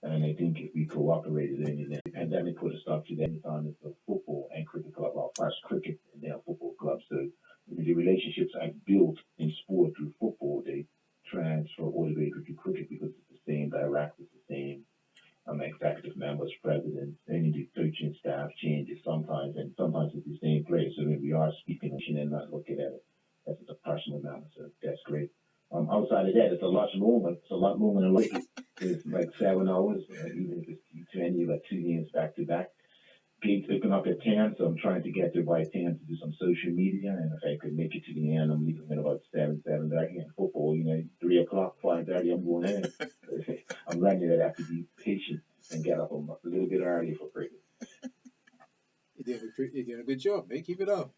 And I think if we cooperated in the pandemic put a stop to that anytime it's a football and cricket club, well, first cricket and then football club. So the relationships I built in sport through football, they transfer all the way to cricket because it's the same directors, the same executive members, presidents, any of the coaching staff changes sometimes, and sometimes it's the same place. So when we are speaking and not looking at it as a personal matter, so that's great. Outside of that, it's a lot longer. It's a lot longer than like it's like 7 hours, even if it's T20, like 2 games back to back. Gates open up at 10, so I'm trying to get there by 10 to do some social media, and if I could make it to the end, I'm leaving at about 7:30. And football, 3 o'clock, 5:30, I'm going in. I'm learning that I have to be patient and get up a little bit early for cricket.
you're doing Good job, man. Keep it up.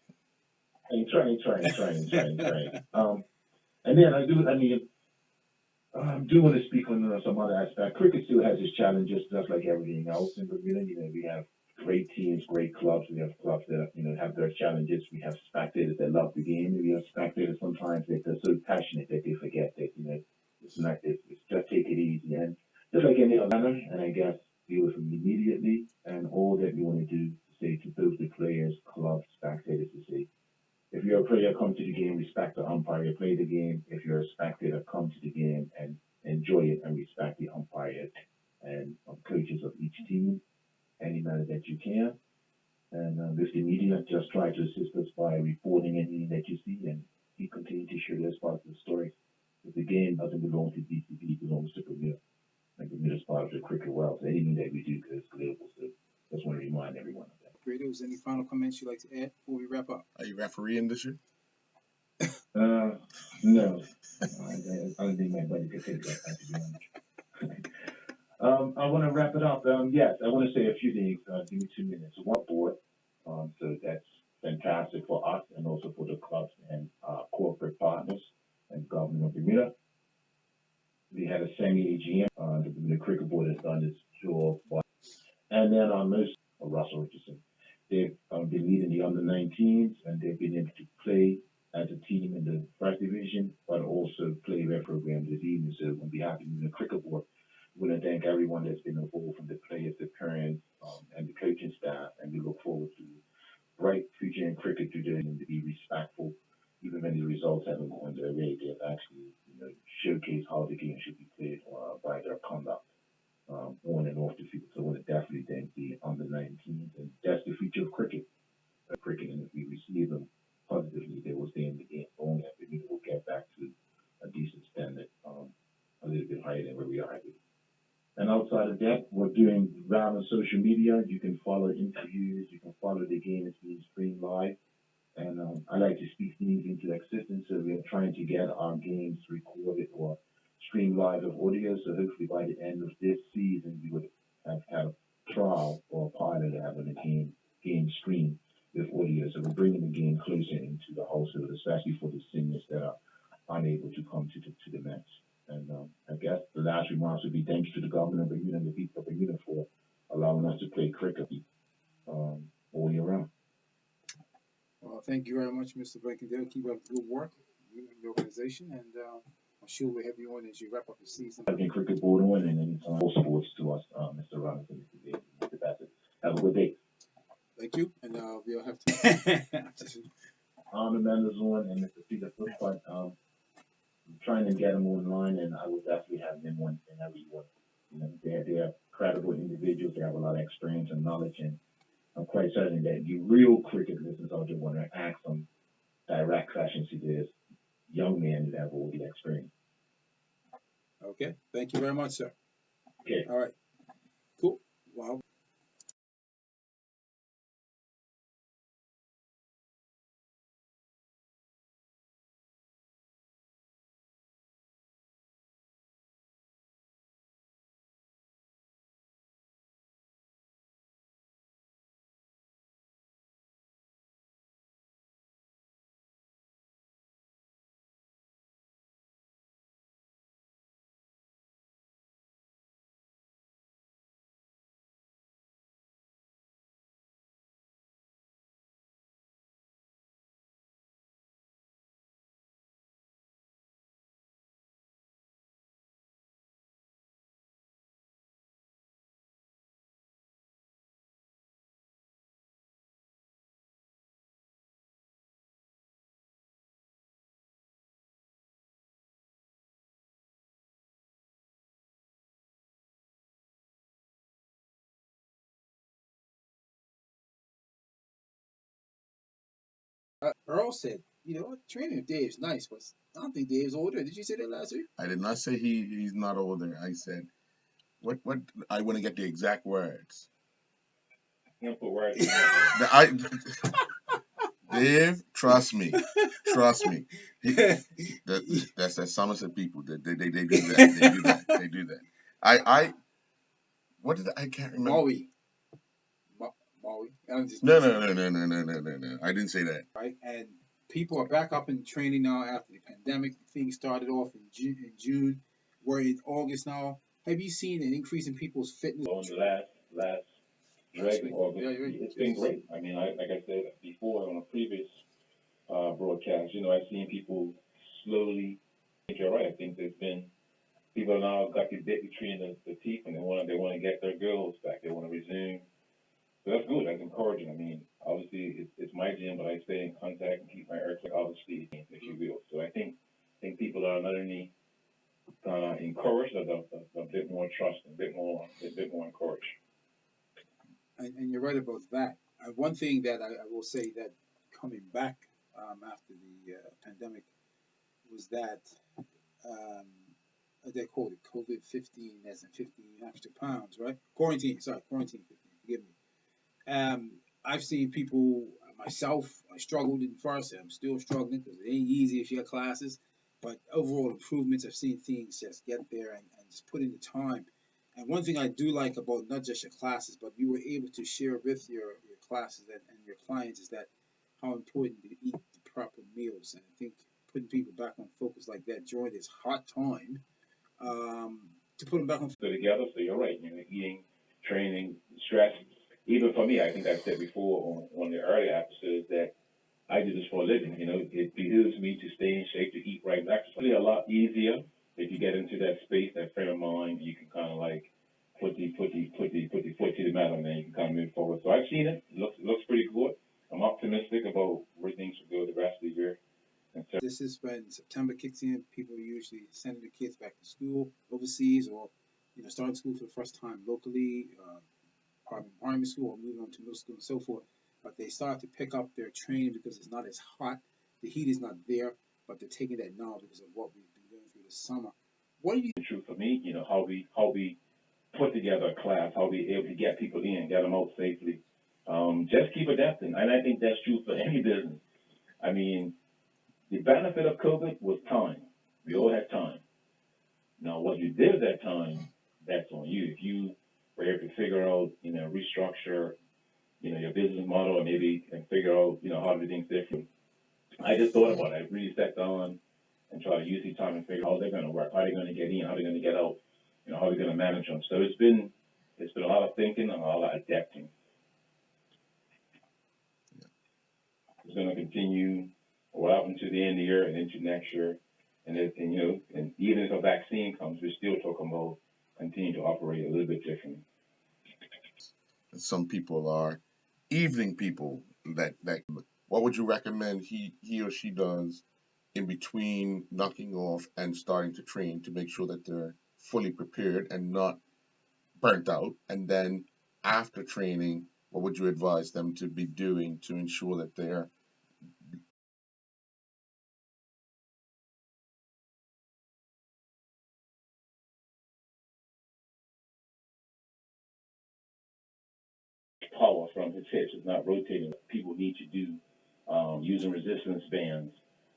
And trying. And then I do want to speak on some other aspect. Cricket still has its challenges, just like everything else in Bermuda. We have great teams, great clubs. We have clubs that have their challenges. We have spectators that love the game. We have spectators sometimes that they're so passionate that they forget that it's not. It's just take it easy and just like any other. And I guess deal with them immediately. And all that we want to do is say to both the players, clubs, spectators to say if you're a player, come to the game, respect the umpire, play the game. If you're a spectator, come to the game and enjoy it and respect the umpire and coaches of each team, any manner that you can. And with the media, just try to assist us by reporting anything that you see and we continue to share those parts of the story. But the game doesn't belong to BCB, it belongs to Bermuda. And Bermuda's part of the cricket world. So anything that we do is global. So just want to remind everyone of that.
Kratos, any final comments you'd like to add before we wrap up?
Are you refereeing this year?
No. I don't think my buddy could take that, to be honest. I want to wrap it up. Yes, I want to say a few things. Give me 2 minutes. One board. So that's fantastic for us and also for the clubs and corporate partners and government of Bermuda. We had a semi-AGM. The Bermuda Cricket Board has done its job. And then most Russell Richardson. They've been leading the under-19s and they've been able to play as a team in the first division, but also play their program this evening. So on behalf of the Cricket Board, we want to thank everyone that's been involved, from the players, the parents, and the coaching staff. And we look forward to bright future in cricket today and to be respectful, even when the results haven't gone their way. They've actually, showcased how the game should be played by their conduct. On and off the field. So I want to definitely thank the under-19s, and that's the future of cricket. And if we receive them positively, they will stay in the game long, and we will get back to a decent standard, a little bit higher than where we are. And outside of that, we're doing around on social media. You can follow interviews, you can follow the game. It's being streamed live. And I like to speak things into existence. So we're trying to get our games recorded or stream live of audio. So hopefully by the end of this season, we would have a trial or a pilot of having a game stream with audio. So we're bringing the game closer into the household, especially for the seniors that are unable to come to the match. And I guess the last remarks would be thanks to the government of Bermuda and the people of Bermuda for allowing us to play cricket all year round.
Well, thank you very much, Mr. Blankendale. Keep up the good work, you and the organization, and I'm sure we'll have you on as you wrap up the season.
I've been cricket board on and anytime all sports to us, Mr. Robinson, Mr. Davis, Mr. Bassett. Have a good day.
Thank you, and we'll have to.
The members on and Mr. Peter Foot, but I'm trying to get them online, and I will definitely have them on in every one. They're credible individuals. They have a lot of experience and knowledge, and I'm quite certain that you real cricket listeners out there want to ask them direct questions to this young man that have all the experience.
Okay. Thank you very much, sir.
Okay.
All right. Cool. Wow. Earl said, training with Dave's nice, but I don't think Dave's older. Did you say that last week?
I did not say he's not older. I said what I want to get the exact words.
You put words.
Dave, trust me. That's Somerset people. They do that. They do that. What did I can't remember.
are we? I'm just
No, no, no, no, no, no, no, no, no. I didn't say that.
right. And people are back up in training now after the pandemic. Things started off in June. We're in August now. Have you seen an increase in people's fitness?
On the last drag in August, it's been great. I mean, like I said before on a previous broadcast, I've seen people slowly. I think you're right. I think there's been people now got the bit between the teeth, and they want to get their girls back. They want to resume. So that's good. That's encouraging. I mean, obviously it's my gym, but I stay in contact and keep my aircheck, obviously, if you will. So I think people are not only encouraged, but a bit more trust, a bit more encouraged.
And you're right about that. One thing that I will say that coming back after the pandemic was that they called it COVID 15, as in 15 extra pounds, right? Quarantine 15, forgive me. I've seen people, myself, I struggled in first, and I'm still struggling because it ain't easy if you have classes. But overall improvements, I've seen things just get there and just put in the time. And one thing I do like about not just your classes, but you were able to share with your classes and your clients is that how important to eat the proper meals. And I think putting people back on focus like that during this hot time, to put them back on
together. So you're right. Eating, training, stress. Even for me, I think I said before on the earlier episodes that I do this for a living. It behooves me to stay in shape, to eat right. It's actually a lot easier if you get into that space, that frame of mind. You can kind of like put the foot to the metal, and then you can kind of move forward. So I've seen it. It looks pretty good. I'm optimistic about where things will go the rest of the year.
This is when September kicks in. People are usually sending their kids back to school overseas, or starting school for the first time locally, primary school, or moving on to middle school and so forth. But they start to pick up their training because it's not as hot. The heat is not there, but they're taking that now because of what we've been going through this summer. What do you?
True for me, how we put together a class, how we able to get people in, get them out safely. Just keep adapting, and I think that's true for any business. I mean, the benefit of COVID was time. We all had time. Now, what you did at that time, that's on you. If you were able to figure out, restructure, your business model, or maybe and figure out, how to do things different. I just thought about it. I really sat down and tried to use the time and figure out how they're going to work, how they're going to get in, how they're going to get out, how they're going to manage them. So it's been a lot of thinking and a lot of adapting. It's going to continue well up into the end of the year and into next year. And even if a vaccine comes, we're still talking about continuing to operate a little bit differently.
Some people are evening people. That what would you recommend he or she does in between knocking off and starting to train to make sure that they're fully prepared and not burnt out? And then after training, what would you advise them to be doing to ensure that they're
power from his hips is not rotating. People need to do using resistance bands.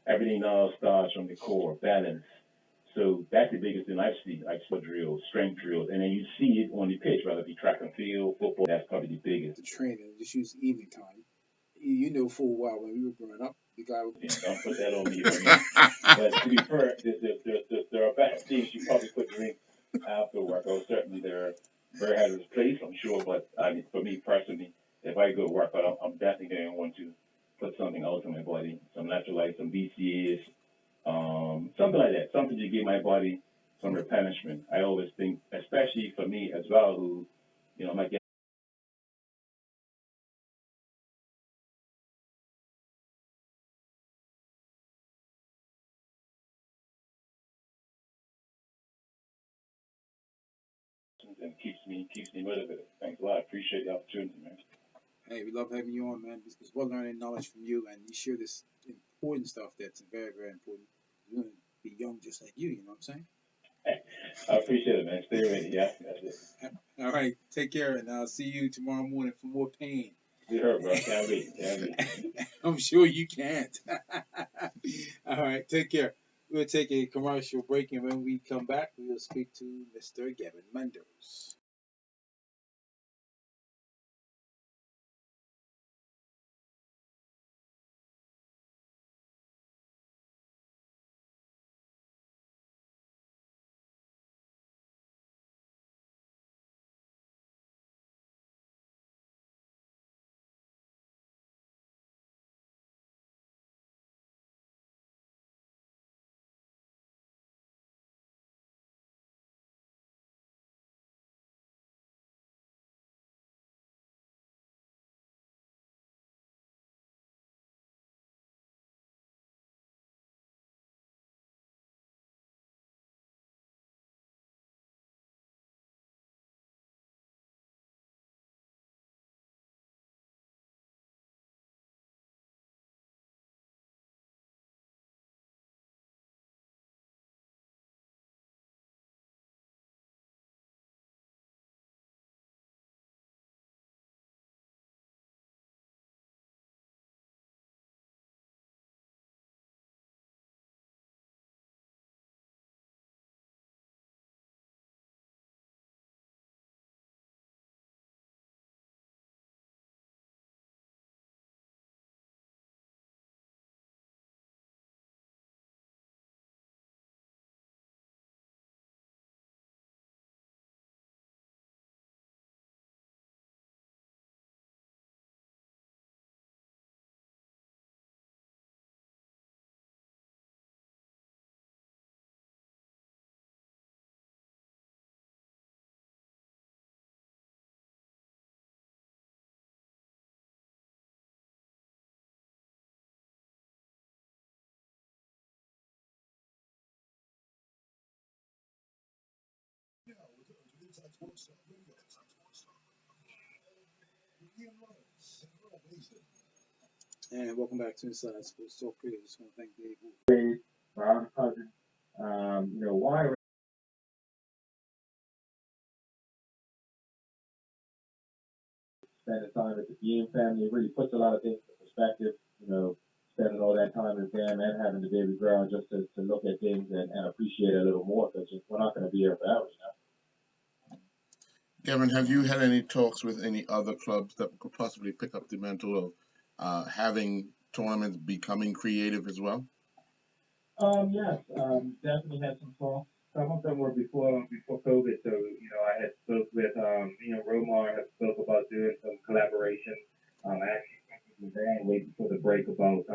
Everything now starts from the core, balance. So that's the biggest thing I've seen. I saw drills, strength drills, and then you see it on the pitch, whether it be track and field, football. That's probably the biggest.
The training, just use evening time. You know full well when we were growing up, the guy would.
Yeah, don't put that on me. But to be fair, there are better things you probably could drink after workout. Certainly there has its place, I'm sure, but for me personally, if I go work out, I'm definitely going to want to put something else in my body, some electrolytes, some BCAAs, something like that, something to give my body some replenishment. I always think, especially for me as well, who, might get and keeps me motivated. Thanks a lot. I appreciate the opportunity, man.
Hey, we love having you on, man, because we're learning knowledge from you, and you share this important stuff that's very, very important. We're going to be young just like you know what I'm saying?
I appreciate it, man. Stay ready. Yeah, that's it.
All right, take care, and I'll see you tomorrow morning for more pain.
You heard, bro. Can't wait.
I'm sure you can't. All right, take care. We'll take a commercial break, and when we come back, we will speak to Mr. Gavin Mendoza. And welcome back to Inside Sports Talk Radio. Just want to thank Dave.
My other cousin, why spending time with the Bean family. It really puts a lot of things in perspective, spending all that time with them and having the baby girl just to look at things and appreciate it a little more because we're not going to be here forever.
Kevin, have you had any talks with any other clubs that could possibly pick up the mantle of having tournaments becoming creative as well?
Yes, definitely had some talks. Some of them were before COVID, so I had spoke with Romar had spoke about doing some collaboration. I actually spoke with Levan way before the break about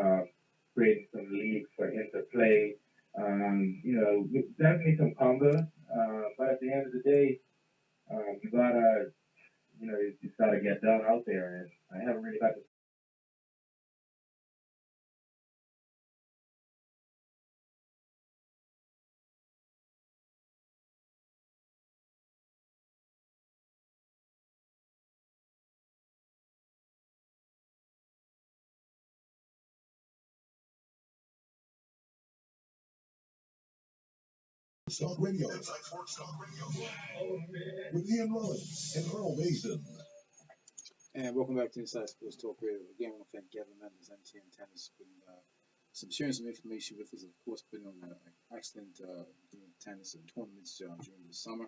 creating some leagues for interplay. Definitely some conga, but at the end of the day, you gotta it's gotta get done out there, and I haven't really got to.
Talk Radio with Ian Rollins and Earl Mason.
And welcome back to Inside Sports Talk Radio. Again, I want to thank Gavin Mendes, MTN Tennis, for sharing some information with us. Of course, been on excellent doing tennis and tournaments during the summer.